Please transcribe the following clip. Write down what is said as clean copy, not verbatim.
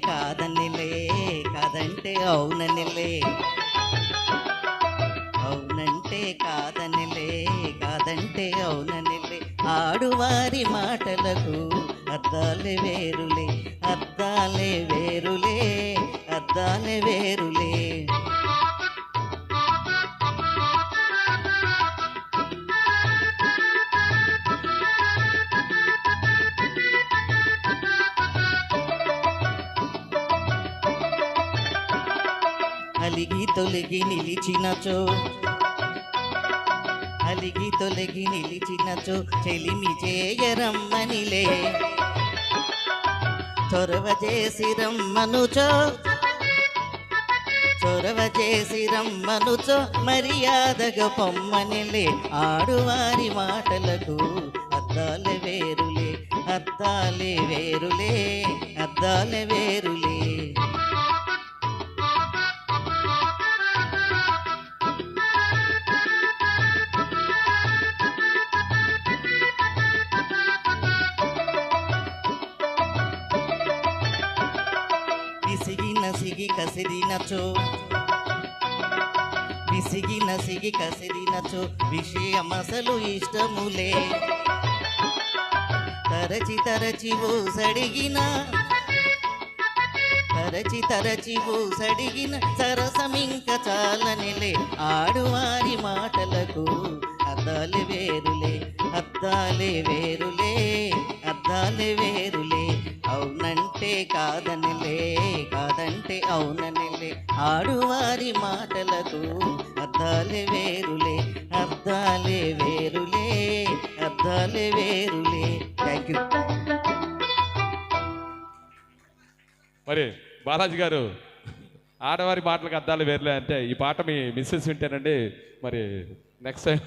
కాదనిలే, కాదంటే అవుననిలే. అవునంటే కాదనిలే, కాదంటే అవుననిలే. ఆడువారి మాటలకు అద్దాలే వేరులే, అద్దాలే వేరులే, అద్దాలే వేరులే. అలిగి తొలగి నిలిచినచో, అలిగి తొలగి నిలిచినచో చెలిమి చేయరమ్మనిలే. చొరవ చేసి రమ్మనుచో, చొరవ చేసి రమ్మనుచో మర్యాదగా పొమ్మనిలే. ఆడువారి మాటలకు అద్దాలే వేరులే, అద్దాలే వేరులే, అద్దాలే వేరులే. విసిగి నసిగి కసిరినచో, విసిగి నసిగి కసిరినచో విషయమసలు ఇష్టములే. తరచి తరచి ఊసడిగిన, తరచి తరచి ఊసడిగిన సరసమింక చాలనిలే. ఆడువారి మాటలకు అద్దాలే వేరులే, అద్దాలే వేరులే, అద్దాలే వేరులే. అవునంటే కాదనిలే, కాదంటే అవుననిలే. ఆడువారి మాటలకు అద్దాలే వేరులే, అద్దాలే వేరులే, అద్దాలే వేరులే. Thank you. మరి బాలాజీ గారు ఆడవారి మాటలకు అద్దాలు వేర్లే అంటే ఈ పాట మీ మిస్సెస్ వింటేనండి మరి నెక్స్ట్ టైం